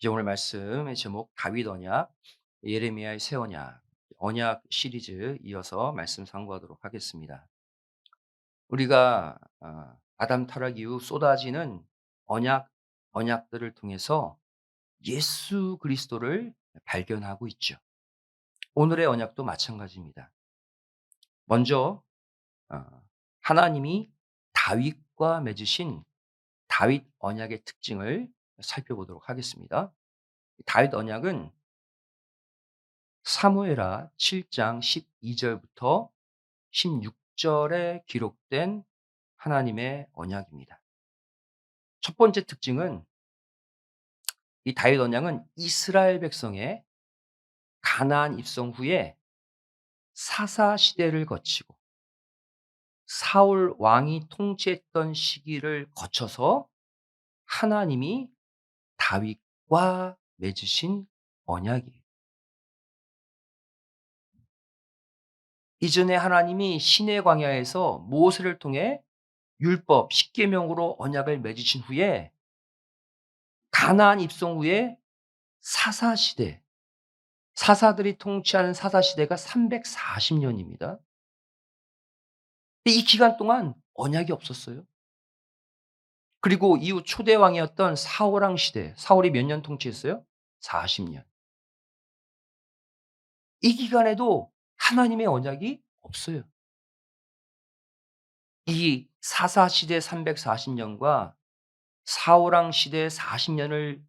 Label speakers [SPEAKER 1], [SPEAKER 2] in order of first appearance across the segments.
[SPEAKER 1] 이제 오늘 말씀의 제목 다윗 언약, 예레미야의 새 언약, 언약 시리즈 이어서 말씀 상고하도록 하겠습니다. 우리가 아담 타락 이후 쏟아지는 언약, 언약들을 통해서 예수 그리스도를 발견하고 있죠. 오늘의 언약도 마찬가지입니다. 먼저 어, 하나님이 다윗과 맺으신 다윗 언약의 특징을 살펴보도록 하겠습니다. 다윗 언약은 사무엘하 7장 12절부터 16절에 기록된 하나님의 언약입니다. 첫 번째 특징은 이 다윗 언약은 이스라엘 백성의 가나안 입성 후에 사사 시대를 거치고 사울 왕이 통치했던 시기를 거쳐서 하나님이 다윗과 맺으신 언약이에요. 이전에 하나님이 시내 광야에서 모세를 통해 율법 십계명으로 언약을 맺으신 후에 가나안 입성 후에 사사 시대, 사사들이 통치하는 사사 시대가 340 년입니다. 근데 이 기간 동안 언약이 없었어요. 그리고 이후 초대 왕이었던 사울 왕 시대, 사울이 몇 년 통치했어요? 40 년. 이 기간에도 하나님의 언약이 없어요. 이 사사 시대 340 년과 사울 왕 시대 40 년을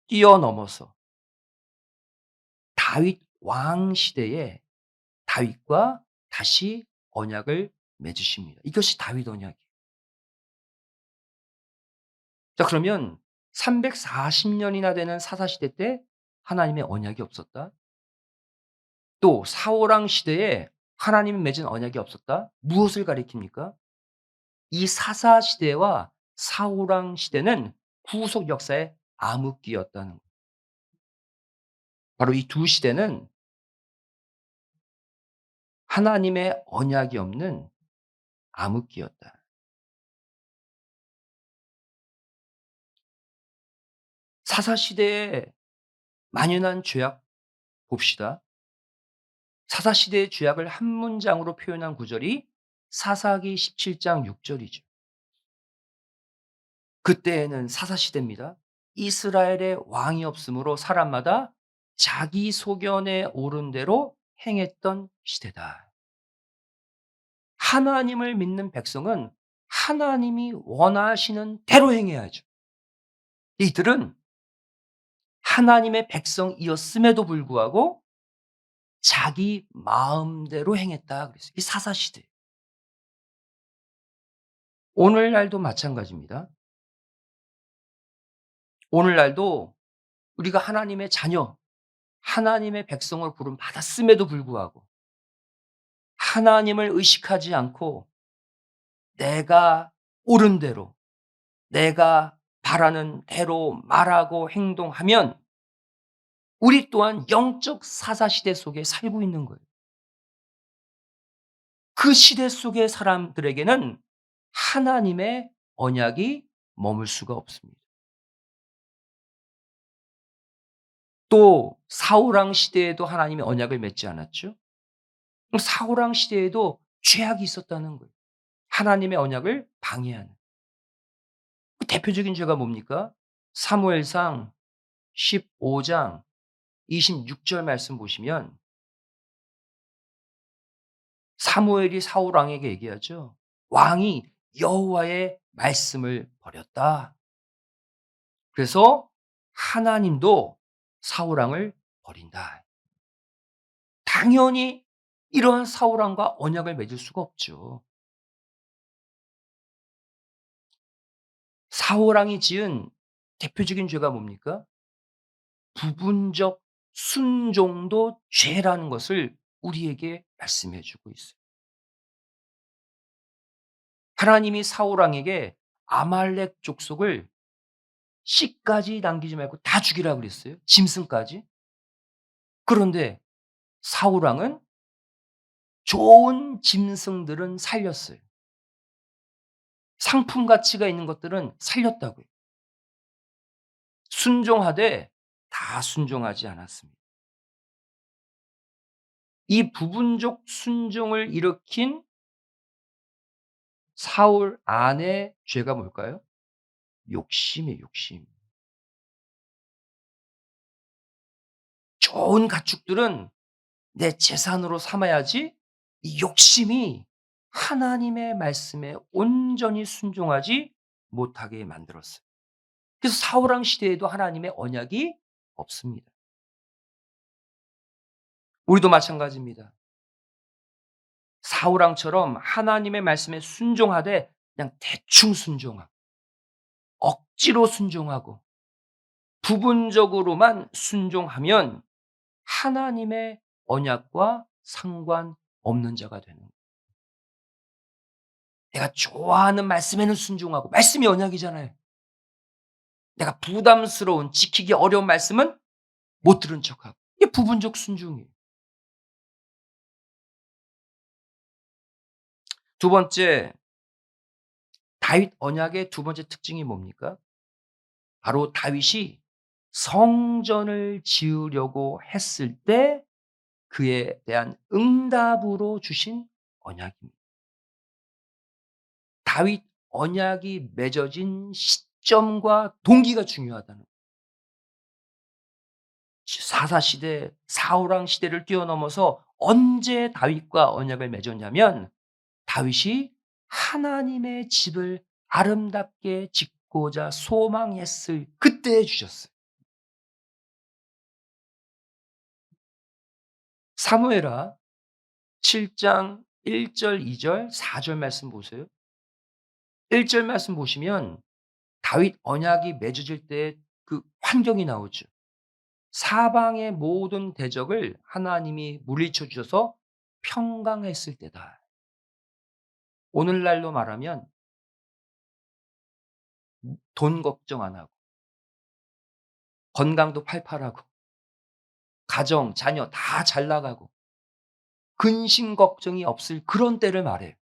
[SPEAKER 1] 뛰어넘어서 다윗 왕 시대에 다윗과 다시 언약을 맺으십니다. 이것이 다윗 언약이에요. 자, 그러면 340 년이나 되는 사사 시대 때 하나님의 언약이 없었다? 또 사울 왕 시대에 하나님이 맺은 언약이 없었다? 무엇을 가리킵니까? 이 사사 시대와 사울 왕 시대는 구속 역사의 암흑기였다는 거예요. 바로 이 두 시대는 하나님의 언약이 없는 암흑기였다. 사사 시대에 만연한 죄악 봅시다. 사사 시대의 죄악을 한 문장으로 표현한 구절이 사사기 17장 6절이죠. 그때에는 사사 시대입니다. 이스라엘의 왕이 없으므로 사람마다 자기 소견에 오른 대로 행했던 시대다. 하나님을 믿는 백성은 하나님이 원하시는 대로 행해야죠. 이들은 하나님의 백성이었음에도 불구하고 자기 마음대로 행했다 그랬어요. 이 사사 시대. 오늘날도 마찬가지입니다. 오늘날도 우리가 하나님의 자녀, 하나님의 백성을 부름 받았음에도 불구하고 하나님을 의식하지 않고 내가 옳은 대로, 내가 바라는 대로 말하고 행동하면 우리 또한 영적 사사 시대 속에 살고 있는 거예요. 그 시대 속의 사람들에게는 하나님의 언약이 머물 수가 없습니다. 또 사울 왕 시대에도 하나님이 언약을 맺지 않았죠? 그럼 사울 왕 시대에도 죄악이 있었다는 거예요. 하나님의 언약을 방해하는. 그 대표적인 죄가 뭡니까? 사무엘상 15장 26절 말씀 보시면 사무엘이 사울 왕에게 얘기하죠. 왕이 여호와의 말씀을 버렸다. 그래서 하나님도 사울 왕을 버린다. 당연히 이러한 사울 왕과 언약을 맺을 수가 없죠. 사울 왕이 지은 대표적인 죄가 뭡니까? 부분적 순종도 죄라는 것을 우리에게 말씀해 주고 있어요. 하나님이 사울 왕에게 아말렉 족속을 씨까지 남기지 말고 다 죽이라고 그랬어요. 짐승까지. 그런데 사울 왕은 좋은 짐승들은 살렸어요. 상품 가치가 있는 것들은 살렸다고요. 순종하되 다 순종하지 않았습니다. 이 부분적 순종을 일으킨 사울 안의 죄가 뭘까요? 욕심이에요, 욕심. 좋은 가축들은 내 재산으로 삼아야지 이 욕심이 하나님의 말씀에 온전히 순종하지 못하게 만들었어요. 그래서 사울 왕 시대에도 하나님의 언약이 없습니다. 우리도 마찬가지입니다. 사울 왕처럼 하나님의 말씀에 순종하되 그냥 대충 순종하고 억지로 순종하고 부분적으로만 순종하면 하나님의 언약과 상관없는 자가 되는 거예요. 내가 좋아하는 말씀에는 순종하고 말씀이 언약이잖아요. 내가 부담스러운 지키기 어려운 말씀은 못 들은 척하고 이게 부분적 순종이에요. 두 번째, 다윗 언약의 두 번째 특징이 뭡니까? 바로 다윗이 성전을 지으려고 했을 때 그에 대한 응답으로 주신 언약입니다. 다윗 언약이 맺어진 시점과 동기가 중요하다는 거예요. 사사 시대, 사울 왕 시대를 뛰어넘어서 언제 다윗과 언약을 맺었냐면 다윗이 하나님의 집을 아름답게 짓고자 소망했을 그때에 주셨어요. 사무엘하 7장 1절 2절 4절 말씀 보세요. 1절 말씀 보시면 다윗 언약이 맺어질 때 그 환경이 나오죠. 사방의 모든 대적을 하나님이 물리쳐 주셔서 평강했을 때다. 오늘날로 말하면 돈 걱정 안 하고 건강도 팔팔하고 가정, 자녀 다 잘 나가고 근심 걱정이 없을 그런 때를 말해요.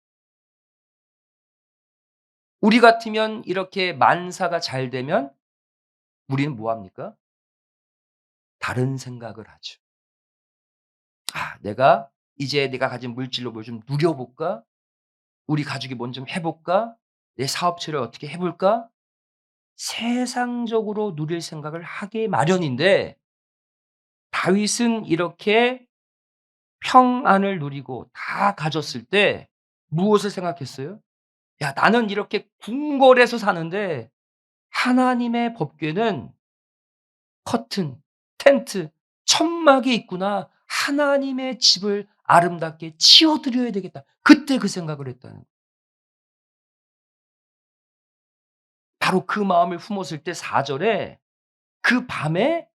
[SPEAKER 1] 우리 같으면 이렇게 만사가 잘 되면 우리는 뭐 합니까? 다른 생각을 하죠. '아 내가 이제 내가 가진 물질로 뭘 좀 누려 볼까? 우리 가족이 뭔 좀 해 볼까? 내 사업체를 어떻게 해 볼까?' 세상적으로 누릴 생각을 하기 마련인데 다윗은 이렇게 평안을 누리고 다 가졌을 때 무엇을 생각했어요? '야 나는 이렇게 궁궐에서 사는데 하나님의 법궤는 커튼, 텐트, 천막이 있구나. 하나님의 집을 아름답게 치워 드려야 되겠다.' 그때 그 생각을 했다는 거예요. 바로 그 마음을 품었을 때 4 절에 그 밤에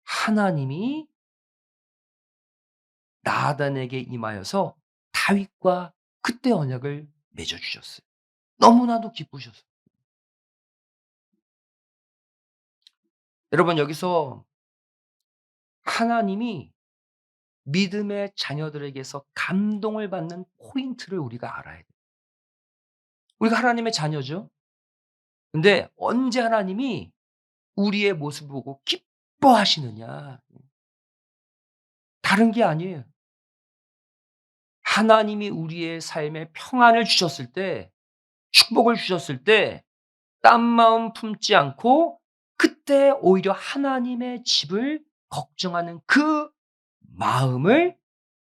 [SPEAKER 1] 하나님이 나단에게 임하여서 다윗과 그때 언약을 맺어 주셨어요. 너무나도 기쁘셔서. 여러분 여기서 하나님이 믿음의 자녀들에게서 감동을 받는 포인트를 우리가 알아야 돼요. 우리가 하나님의 자녀죠. 근데 언제 하나님이 우리의 모습을 보고 기뻐하시느냐. 다른 게 아니에요. 하나님이 우리의 삶에 평안을 주셨을 때 축복을 주셨을 때 딴 마음 품지 않고 그때 오히려 하나님의 집을 걱정하는 그 마음을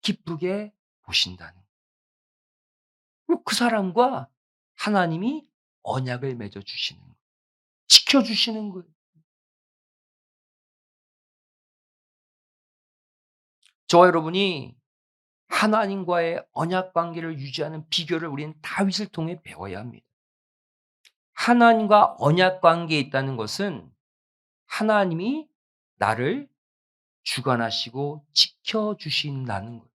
[SPEAKER 1] 기쁘게 보신다는 그 사람과 하나님이 언약을 맺어 주시는 거예요. 지켜 주시는 거예요. 저와 여러분이 하나님과의 언약 관계를 유지하는 비결을 우리는 다윗을 통해 배워야 합니다. 하나님과 언약 관계에 있다는 것은 하나님이 나를 주관하시고 지켜 주신다는 거예요.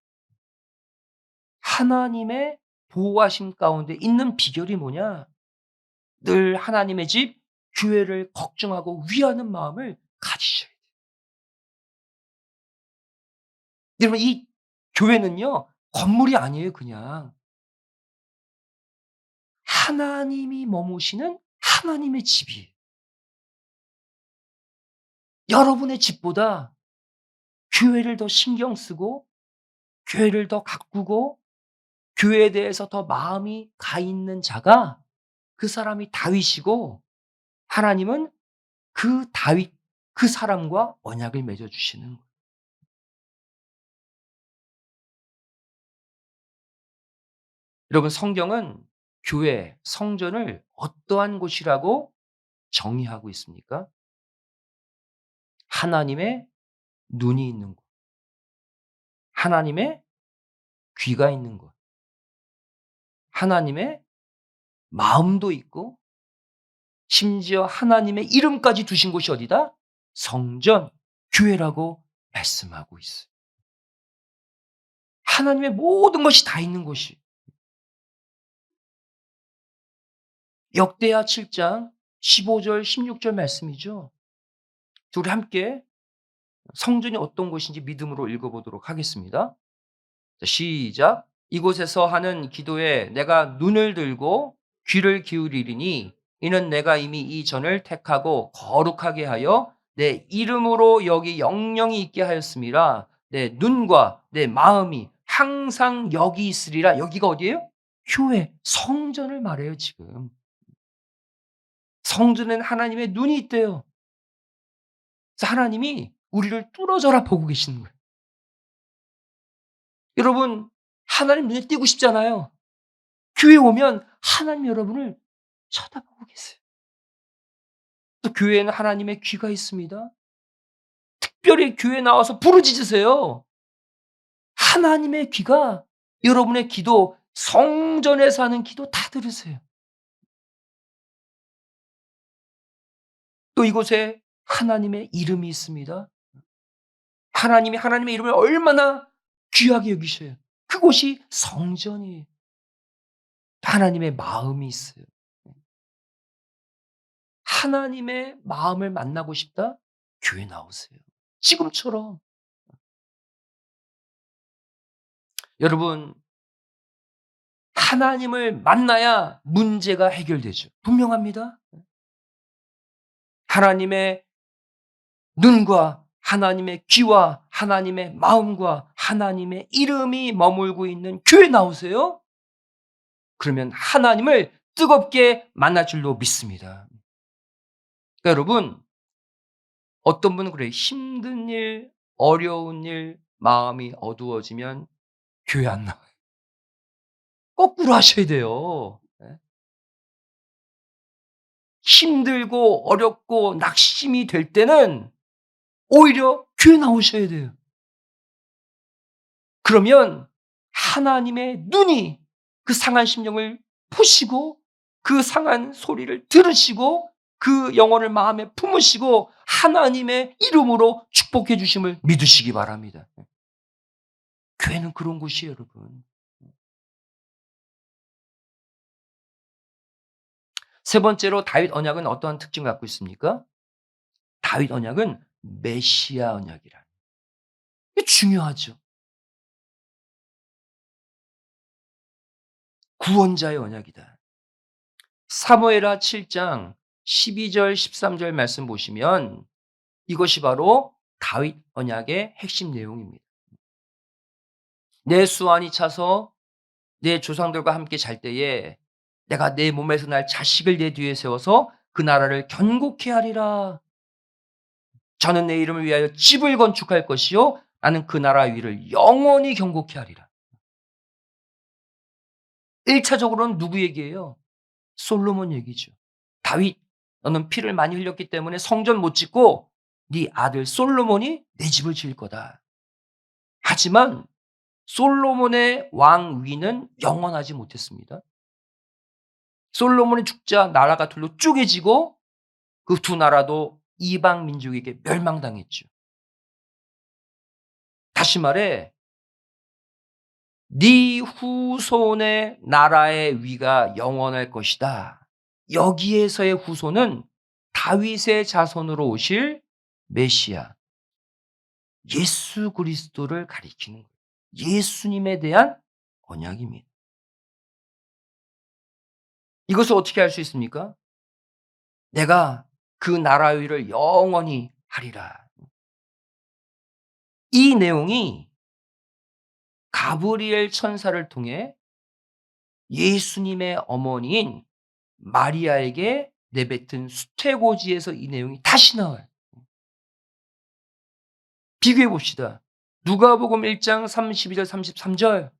[SPEAKER 1] 하나님의 보호하심 가운데 있는 비결이 뭐냐? 늘 하나님의 집 교회를 걱정하고 위하는 마음을 가지셔야 돼요. 여러분 이 교회는요. 건물이 아니에요 그냥. 하나님이 머무시는 하나님의 집이에요. 여러분의 집보다 교회를 더 신경 쓰고 교회를 더 가꾸고 교회에 대해서 더 마음이 가 있는 자가 그 사람이 다윗이고 하나님은 그 다윗 그 사람과 언약을 맺어 주시는 거예요. 여러분 성경은 교회, 성전을 어떠한 곳이라고 정의하고 있습니까? 하나님의 눈이 있는 곳, 하나님의 귀가 있는 곳, 하나님의 마음도 있고 심지어 하나님의 이름까지 두신 곳이 어디다? 성전, 교회라고 말씀하고 있어요. 하나님의 모든 것이 다 있는 곳이. 역대하 7장 15절 16절 말씀이죠. 우리 함께 성전이 어떤 곳인지 믿음으로 읽어보도록 하겠습니다. 자, 시작. 이곳에서 하는 기도에 내가 눈을 들고 귀를 기울이리니 이는 내가 이미 이 전을 택하고 거룩하게 하여 내 이름으로 여기 영영이 있게 하였음이라. 내 눈과 내 마음이 항상 여기 있으리라. 여기가 어디예요? 교회, 성전을 말해요, 지금. 성전엔 하나님의 눈이 있대요. 그래서 하나님이 우리를 뚫어져라 보고 계시는 거예요. 여러분, 하나님 눈에 띄고 싶잖아요. 교회 오면 하나님 여러분을 쳐다보고 계세요. 또 교회에는 하나님의 귀가 있습니다. 특별히 교회에 나와서 부르짖으세요. 하나님의 귀가 여러분의 기도, 성전에서 하는 기도 다 들으세요. 또 이곳에 하나님의 이름이 있습니다. 하나님이 하나님의 이름을 얼마나 귀하게 여기셔요. 그곳이 성전이에요. 하나님의 마음이 있어요. 하나님의 마음을 만나고 싶다? 교회 나오세요. 지금처럼. 여러분, 하나님을 만나야 문제가 해결되죠. 분명합니다. 하나님의 눈과 하나님의 귀와 하나님의 마음과 하나님의 이름이 머물고 있는 교회 나오세요. 그러면 하나님을 뜨겁게 만날 줄로 믿습니다. 그러니까 여러분, 어떤 분은 그래요. 힘든 일, 어려운 일, 마음이 어두워지면 교회 안 나와요. 거꾸로 하셔야 돼요. 예. 힘들고 어렵고 낙심이 될 때는 오히려 교회 나오셔야 돼요. 그러면 하나님의 눈이 그 상한 심령을 보시고 그 상한 소리를 들으시고 그 영혼을 마음에 품으시고 하나님의 이름으로 축복해 주심을 믿으시기 바랍니다. 교회는 그런 곳이에요, 여러분. 세 번째로 다윗 언약은 어떠한 특징을 갖고 있습니까? 다윗 언약은 메시아 언약이라. 이게 중요하죠. 구원자의 언약이다. 사무엘하 7장 12절 13절 말씀 보시면 이것이 바로 다윗 언약의 핵심 내용입니다. 내 수완이 차서 내 조상들과 함께 잘 때에 내가 내 몸에서 날 자식을 내 뒤에 세워서 그 나라를 견고케 하리라. 저는 내 이름을 위하여 집을 건축할 것이요 나는 그 나라 위를 영원히 견고케 하리라. 1차적으로는 누구 얘기예요? 솔로몬 얘기죠. 다윗, 너는 피를 많이 흘렸기 때문에 성전 못 짓고 네 아들 솔로몬이 내 집을 지을 거다. 하지만 솔로몬의 왕위는 영원하지 못했습니다. 솔로몬이 죽자 나라가 둘로 쪼개지고 그 두 나라도 이방 민족에게 멸망당했죠. 다시 말해 네 후손의 나라의 위가 영원할 것이다. 여기에서의 후손은 다윗의 자손으로 오실 메시아, 예수 그리스도를 가리키는 거예요. 예수님에 대한 언약입니다. 이것을 어떻게 알 수 있습니까? 내가 그 나라 위를 영원히 하리라. 이 내용이 가브리엘 천사를 통해 예수님의 어머니인 마리아에게 내뱉은 수태고지에서 이 내용이 다시 나와요. 비교해 봅시다. 누가복음 1장 32절 33절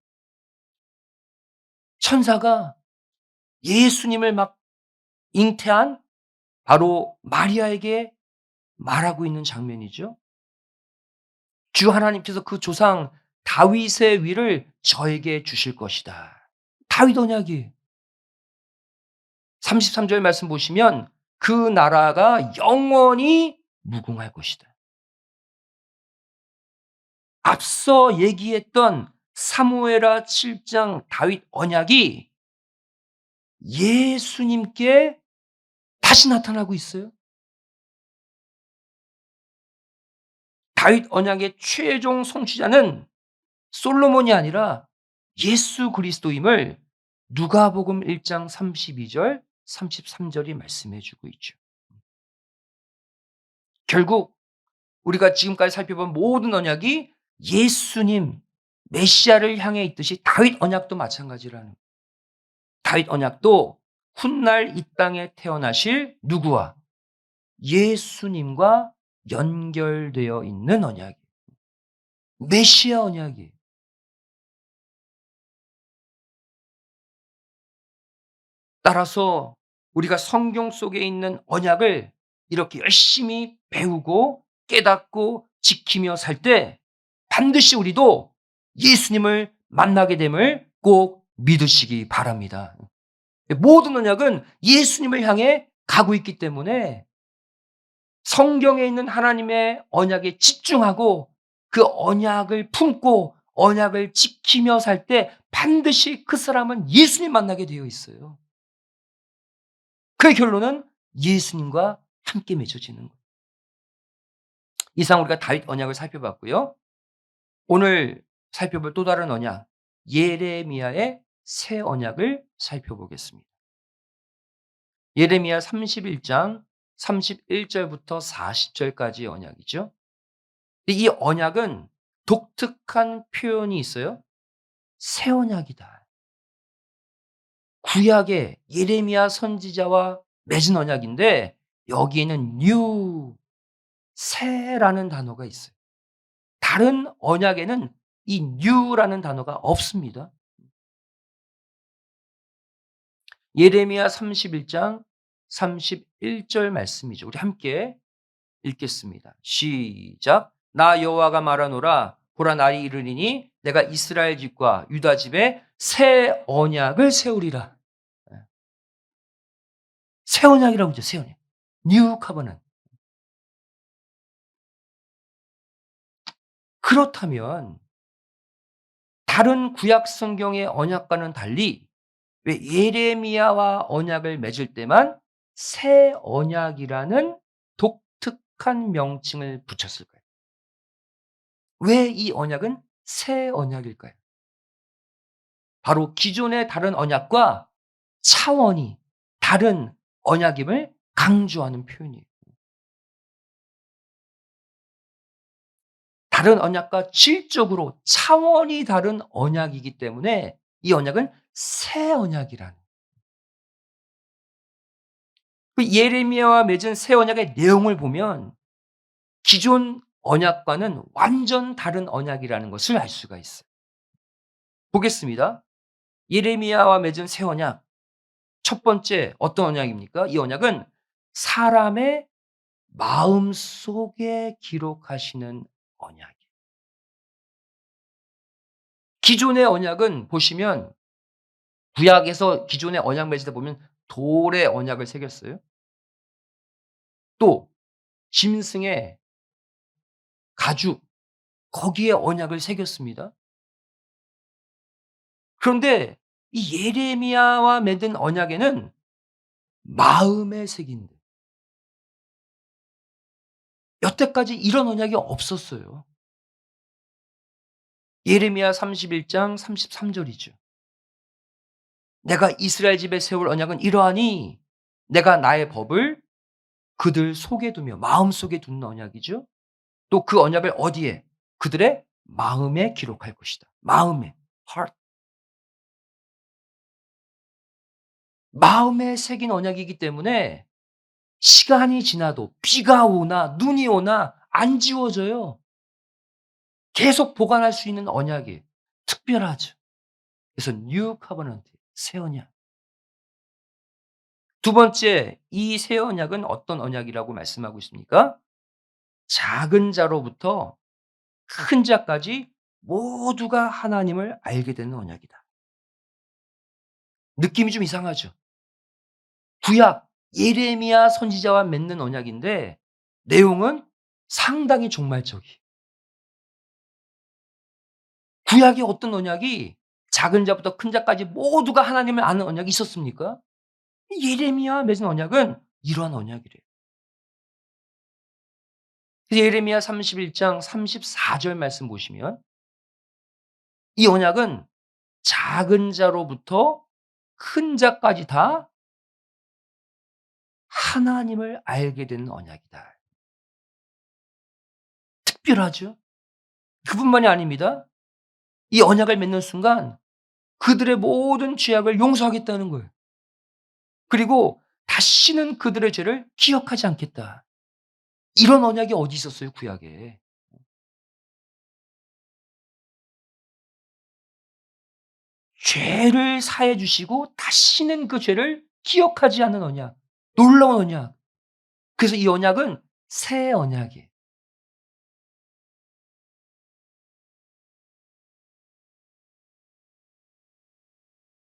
[SPEAKER 1] 천사가 예수님을 막 잉태한 바로 마리아에게 말하고 있는 장면이죠. 주 하나님께서 그 조상 다윗의 위를 저에게 주실 것이다. 다윗 언약이 33절 말씀 보시면 그 나라가 영원히 무궁할 것이다. 앞서 얘기했던 사무엘하 7장 다윗 언약이 예수님께 다시 나타나고 있어요. 다윗 언약의 최종 성취자는 솔로몬이 아니라 예수 그리스도임을 누가복음 1장 32절 33절이 말씀해 주고 있죠. 결국 우리가 지금까지 살펴본 모든 언약이 예수님 메시아를 향해 있듯이 다윗 언약도 마찬가지라는 거예요. 다윗 언약도 훗날 이 땅에 태어나실 누구와 예수님과 연결되어 있는 언약이에요. 메시아 언약이에요. 따라서 우리가 성경 속에 있는 언약을 이렇게 열심히 배우고 깨닫고 지키며 살 때 반드시 우리도 예수님을 만나게 됨을 꼭 믿으시기 바랍니다. 모든 언약은 예수님을 향해 가고 있기 때문에 성경에 있는 하나님의 언약에 집중하고 그 언약을 품고 언약을 지키며 살 때 반드시 그 사람은 예수님 만나게 되어 있어요. 그 결론은 예수님과 함께 맺어지는 거예요. 이상 우리가 다윗 언약을 살펴봤고요. 오늘 살펴볼 또 다른 언약, 예레미야의 새 언약을 살펴보겠습니다. 예레미야 31장 31절부터 40절까지의 언약이죠. 이 언약은 독특한 표현이 있어요. 새 언약이다. 구약의 예레미야 선지자와 맺은 언약인데 여기에는 new, 새라는 단어가 있어요. 다른 언약에는 이 new라는 단어가 없습니다. 예레미야 31장 31절 말씀이죠. 우리 함께 읽겠습니다. 시작. 나 여호와가 말하노라. 보라 날이 이르리니 내가 이스라엘 집과 유다 집에 새 언약을 세우리라. 예. 새 언약이라고 하죠. 새 언약. 뉴 커버넌트. 그렇다면 다른 구약 성경의 언약과는 달리 왜 예레미야와 언약을 맺을 때만 새 언약이라는 독특한 명칭을 붙였을까요? 왜 이 언약은 새 언약일까요? 바로 기존의 다른 언약과 차원이 다른 언약임을 강조하는 표현이에요. 다른 언약과 질적으로 차원이 다른 언약이기 때문에 이 언약은 새 언약이라는. 그 예레미야와 맺은 새 언약의 내용을 보면 기존 언약과는 완전 다른 언약이라는 것을 알 수가 있어요. 보겠습니다. 예레미야와 맺은 새 언약. 첫 번째 어떤 언약입니까? 이 언약은 사람의 마음속에 기록하시는 언약이에요. 기존의 언약은 보시면 구약에서 기존의 언약 맺을 때 보면 돌에 언약을 새겼어요. 또 짐승의 가죽 거기에 언약을 새겼습니다. 그런데 이 예레미야와 맺은 언약에는 마음에 새긴 여태까지 이런 언약이 없었어요. 예레미야 31장 33절이죠. 내가 이스라엘 집에 세울 언약은 이러하니 내가 나의 법을 그들 속에 두며 마음속에 두는 언약이죠. 또 그 언약을 어디에? 그들의 마음에 기록할 것이다. 마음에. heart. 마음에 새긴 언약이기 때문에 시간이 지나도 비가 오나 눈이 오나 안 지워져요. 계속 보관할 수 있는 언약이에요. 특별하죠. 그래서 New Covenant, 새 언약. 두 번째, 이 새 언약은 어떤 언약이라고 말씀하고 있습니까? 작은 자로부터 큰 자까지 모두가 하나님을 알게 되는 언약이다. 느낌이 좀 이상하죠. 구약 예레미야 선지자와 맺는 언약인데 내용은 상당히 종말적이에요. 구약의 어떤 언약이 작은 자부터 큰 자까지 모두가 하나님을 아는 언약이 있었습니까? 예레미야와 맺은 언약은 이러한 언약이래요. 그래서 예레미야 31장 34절 말씀 보시면 이 언약은 작은 자로부터 큰 자까지 다 하나님을 알게 되는 언약이다. 특별하죠? 그뿐만이 아닙니다. 이 언약을 맺는 순간 그들의 모든 죄악을 용서하겠다는 거예요. 그리고 다시는 그들의 죄를 기억하지 않겠다. 이런 언약이 어디 있었어요, 구약에. 죄를 사해 주시고 다시는 그 죄를 기억하지 않는 언약. 놀라운 언약. 그래서 이 언약은 새 언약이에요.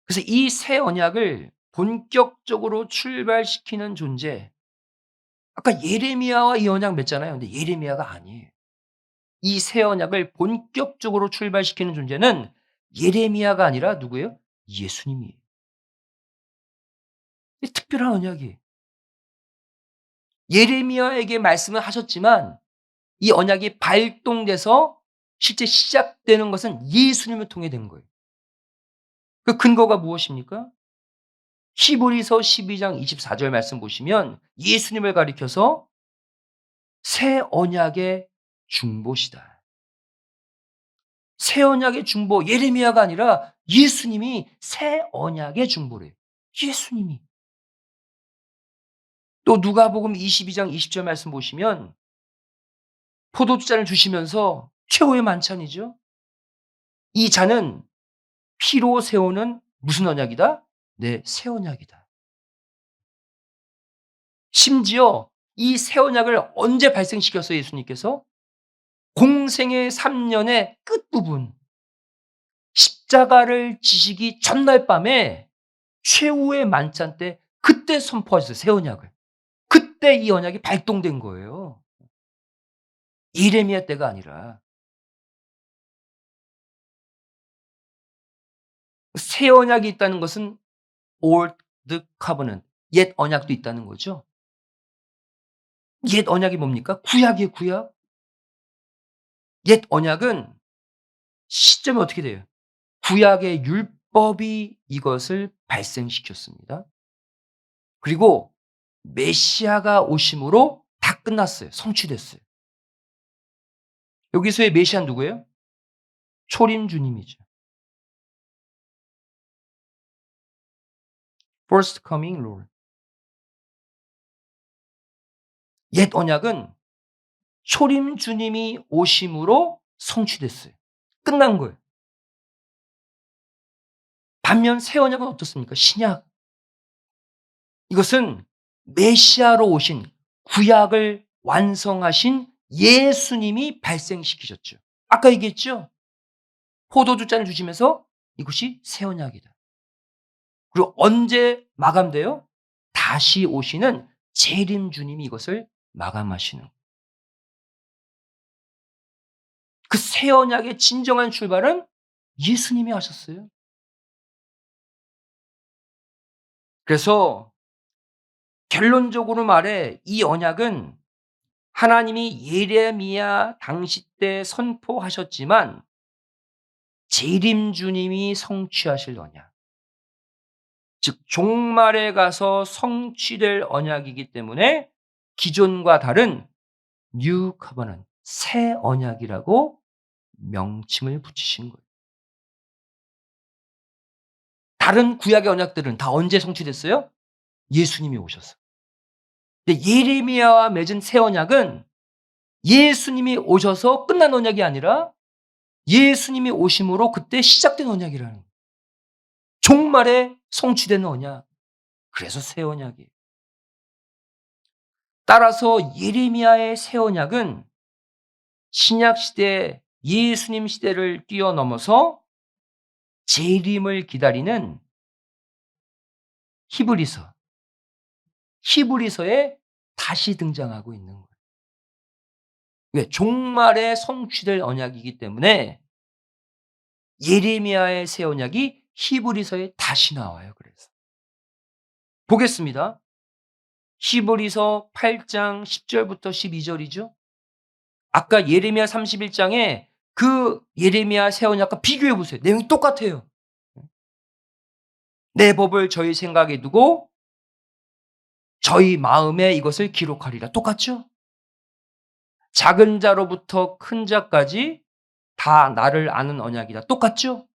[SPEAKER 1] 그래서 이 새 언약을 본격적으로 출발시키는 존재, 아까 예레미야와 이 언약 맺잖아요. 근데 예레미야가 아니에요. 이 새 언약을 본격적으로 출발시키는 존재는 예레미야가 아니라 누구예요? 예수님이에요. 이 특별한 언약이에요. 예레미야에게 말씀을 하셨지만 이 언약이 발동돼서 실제 시작되는 것은 예수님을 통해 된 거예요. 그 근거가 무엇입니까? 히브리서 12장 24절 말씀 보시면 예수님을 가리켜서 새 언약의 중보시다. 새 언약의 중보, 예레미야가 아니라 예수님이 새 언약의 중보래요. 예수님이. 또 누가복음 22장 20절 말씀 보시면 포도주 잔을 주시면서 최후의 만찬이죠. 이 잔은 피로 세우는 무슨 언약이다? 네, 새 언약이다. 심지어 이 새 언약을 언제 발생시켰어요, 예수님께서? 공생의 3년의 끝부분, 십자가를 지시기 전날 밤에 최후의 만찬 때 그때 선포하셨어요, 새 언약을. 그때 이 언약이 발동된 거예요. 예레미야 때가 아니라. 새 언약이 있다는 것은 old covenant, 옛 언약도 있다는 거죠. 옛 언약이 뭡니까? 구약이에요, 구약. 옛 언약은 시점이 어떻게 돼요? 구약의 율법이 이것을 발생시켰습니다. 그리고 메시아가 오심으로 다 끝났어요. 성취됐어요. 여기서의 메시아는 누구예요? 초림 주님이죠. First coming Lord. 옛 언약은 초림 주님이 오심으로 성취됐어요. 끝난 거예요. 반면 새 언약은 어떻습니까? 신약. 이것은 메시아로 오신 구약을 완성하신 예수님이 발생시키셨죠. 아까 얘기했죠? 포도주 잔을 주시면서 이것이 새 언약이다. 그리고 언제 마감돼요? 다시 오시는 재림 주님이 이것을 마감하시는. 그 새 언약의 진정한 출발은 예수님이 하셨어요. 그래서 결론적으로 말해 이 언약은 하나님이 예레미야 당시 때 선포하셨지만 재림 주님이 성취하실 언약. 즉 종말에 가서 성취될 언약이기 때문에 기존과 다른 뉴 커버넌트, 새 언약이라고 명칭을 붙이신 거예요. 다른 구약의 언약들은 다 언제 성취됐어요? 예수님이 오셔서. 근데 예레미야와 맺은 새 언약은 예수님이 오셔서 끝난 언약이 아니라 예수님이 오심으로 그때 시작된 언약이라는 거예요. 종말에 성취되는 언약. 그래서 새 언약이에요. 따라서 예레미야의 새 언약은 신약 시대, 예수님 시대를 뛰어넘어서 재림을 기다리는 히브리서, 히브리서에 다시 등장하고 있는 거예요. 왜? 종말에 성취될 언약이기 때문에 예레미야의 새 언약이 히브리서에 다시 나와요. 그래서 보겠습니다. 히브리서 8장 10절부터 12절이죠. 아까 예레미야 31장에 그 예레미야 새 언약과 비교해 보세요. 내용이 똑같아요. 내 법을 저희 생각에 두고 저희 마음에 이것을 기록하리라. 똑같죠? 작은 자로부터 큰 자까지 다 나를 아는 언약이다. 똑같죠?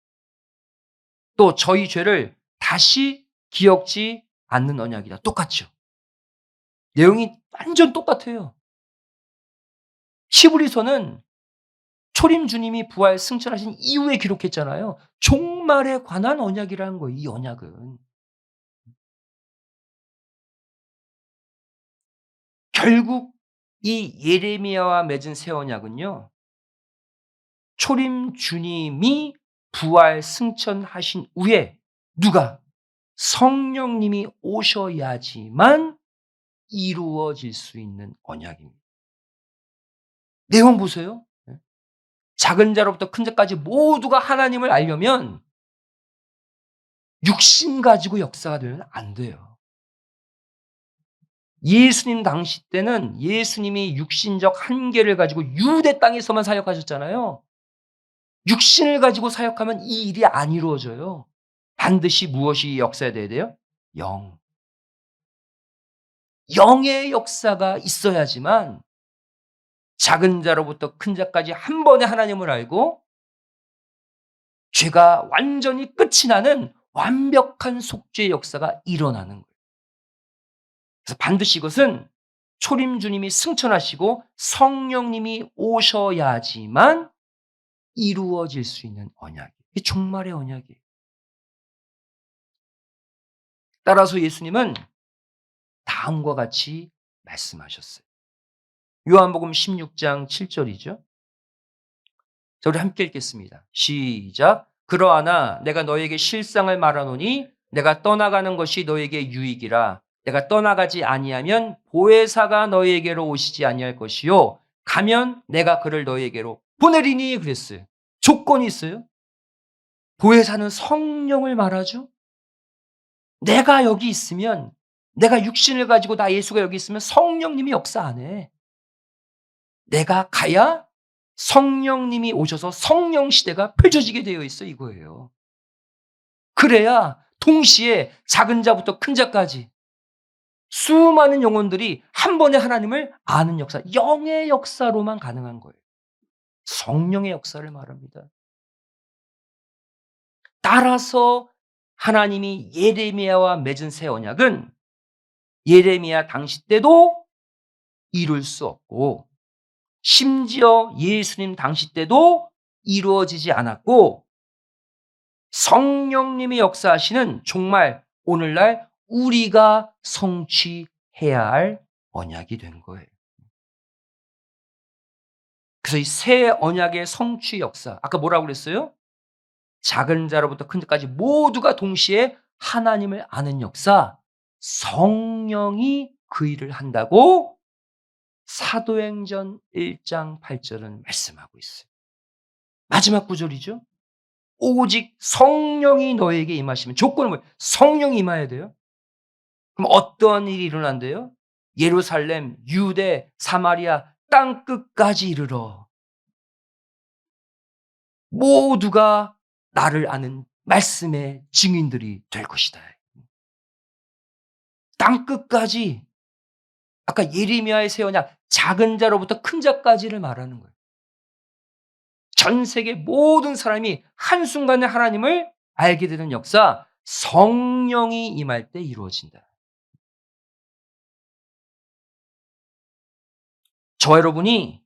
[SPEAKER 1] 또 저희 죄를 다시 기억지 않는 언약이다. 똑같죠? 내용이 완전 똑같아요. 히브리서는 초림 주님이 부활 승천하신 이후에 기록했잖아요. 종말에 관한 언약이라는 거예요, 이 언약은. 결국 이 예레미야와 맺은 새 언약은요, 초림 주님이 부활 승천하신 후에 누가? 성령님이 오셔야지만 이루어질 수 있는 언약입니다. 내용 보세요. 작은 자로부터 큰 자까지 모두가 하나님을 알려면 육신 가지고 역사가 되면 안 돼요. 예수님 당시 때는 예수님이 육신적 한계를 가지고 유대 땅에서만 사역하셨잖아요. 육신을 가지고 사역하면 이 일이 안 이루어져요. 반드시 무엇이 역사돼야 돼요? 영. 영의 역사가 있어야지만 작은 자로부터 큰 자까지 한 번에 하나님을 알고 죄가 완전히 끝이 나는 완벽한 속죄의 역사가 일어나는 거예요. 그래서 반드시 이것은 초림 주님이 승천하시고 성령님이 오셔야지만 이루어질 수 있는 언약이에요. 이게 종말의 언약이에요. 따라서 예수님은 다음과 같이 말씀하셨어요. 요한복음 16장 7절이죠. 자, 우리 함께 읽겠습니다. 시작. 그러하나 내가 너에게 실상을 말하노니 내가 떠나가는 것이 너에게 유익이라. 내가 떠나가지 아니하면 보혜사가 너희에게로 오시지 아니할 것이요 가면 내가 그를 너희에게로 보내리니 그랬어요. 조건이 있어요. 보혜사는 성령을 말하죠. 내가 여기 있으면, 내가 육신을 가지고 나 예수가 여기 있으면 성령님이 역사 안 해. 내가 가야 성령님이 오셔서 성령 시대가 펼쳐지게 되어 있어 이거예요. 그래야 동시에 작은 자부터 큰 자까지 수많은 영혼들이 한 번에 하나님을 아는 역사, 영의 역사로만 가능한 거예요. 성령의 역사를 말합니다. 따라서 하나님이 예레미야와 맺은 새 언약은 예레미야 당시 때도 이룰 수 없고 심지어 예수님 당시 때도 이루어지지 않았고 성령님이 역사하시는 정말 오늘날 우리가 성취해야 할 언약이 된 거예요. 그래서 이 새 언약의 성취 역사, 아까 뭐라고 그랬어요? 작은 자로부터 큰 자까지 모두가 동시에 하나님을 아는 역사, 성령이 그 일을 한다고 사도행전 1장 8절은 말씀하고 있어요. 마지막 구절이죠. 오직 성령이 너에게 임하시면, 조건은 뭐예요? 성령이 임해야 돼요. 그럼 어떠한 일이 일어난대요? 예루살렘, 유대, 사마리아 땅 끝까지 이르러 모두가 나를 아는 말씀의 증인들이 될 것이다. 땅 끝까지 아까 예레미야의 새 언약, 작은 자로부터 큰 자까지를 말하는 거예요. 전 세계 모든 사람이 한순간에 하나님을 알게 되는 역사, 성령이 임할 때 이루어진다. 저와 여러분이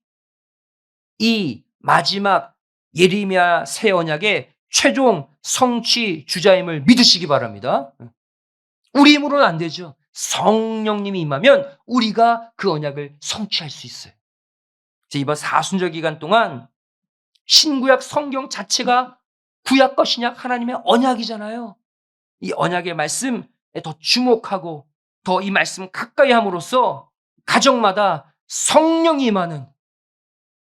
[SPEAKER 1] 이 마지막 예레미야 새 언약의 최종 성취 주자임을 믿으시기 바랍니다. 우리 힘으로는 안 되죠. 성령님이 임하면 우리가 그 언약을 성취할 수 있어요. 이번 사순절 기간 동안 신구약 성경 자체가 구약과 신약 하나님의 언약이잖아요. 이 언약의 말씀에 더 주목하고 더 이 말씀 가까이 함으로써 가정마다 성령이 임하는,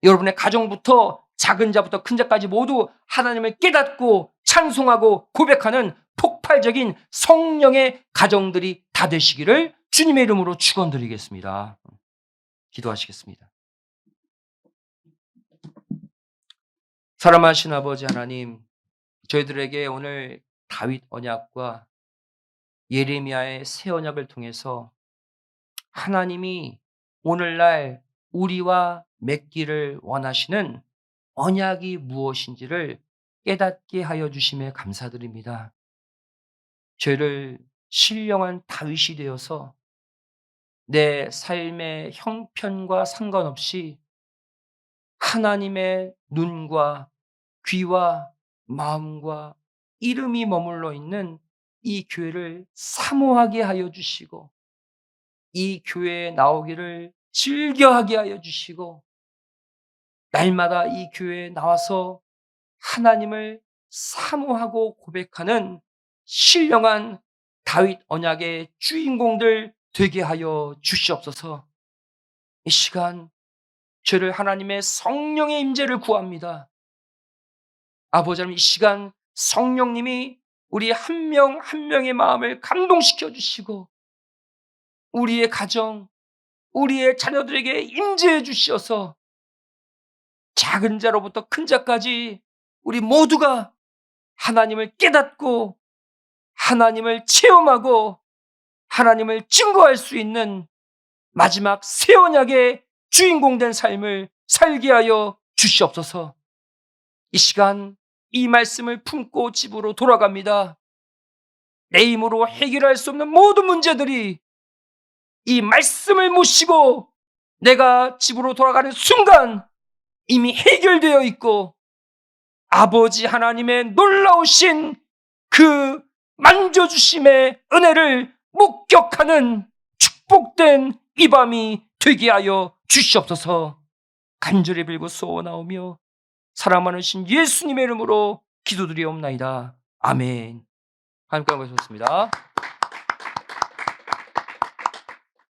[SPEAKER 1] 여러분의 가정부터 작은 자부터 큰 자까지 모두 하나님을 깨닫고 찬송하고 고백하는 폭발적인 성령의 가정들이 다 되시기를 주님의 이름으로 축원드리겠습니다. 기도하시겠습니다. 사랑하신 아버지 하나님, 저희들에게 오늘 다윗 언약과 예레미야의 새 언약을 통해서 하나님이 오늘날 우리와 맺기를 원하시는 언약이 무엇인지를 깨닫게 하여 주심에 감사드립니다. 저희를 신령한 다윗이 되어서 내 삶의 형편과 상관없이 하나님의 눈과 귀와 마음과 이름이 머물러 있는 이 교회를 사모하게 하여 주시고, 이 교회에 나오기를 즐겨하게 하여 주시고, 날마다 이 교회에 나와서 하나님을 사모하고 고백하는 신령한 다윗 언약의 주인공들 되게 하여 주시옵소서. 이 시간 저를 하나님의 성령의 임재를 구합니다. 아버지 하나님, 이 시간 성령님이 우리 한 명 한 명의 마음을 감동시켜 주시고 우리의 가정, 우리의 자녀들에게 임재해 주시어서 작은 자로부터 큰 자까지 우리 모두가 하나님을 깨닫고 하나님을 체험하고 하나님을 증거할 수 있는 마지막 새 언약의 주인공 된 삶을 살게 하여 주시옵소서. 이 시간 이 말씀을 품고 집으로 돌아갑니다. 내 힘으로 해결할 수 없는 모든 문제들이 이 말씀을 모시고 내가 집으로 돌아가는 순간 이미 해결되어 있고, 아버지 하나님의 놀라우신 그 만져주심의 은혜를 목격하는 축복된 이 밤이 되게 하여 주시옵소서. 간절히 빌고 소원하오며 사랑 많으신 예수님의 이름으로 기도드리옵나이다. 아멘. 하나님께 감사드립니다.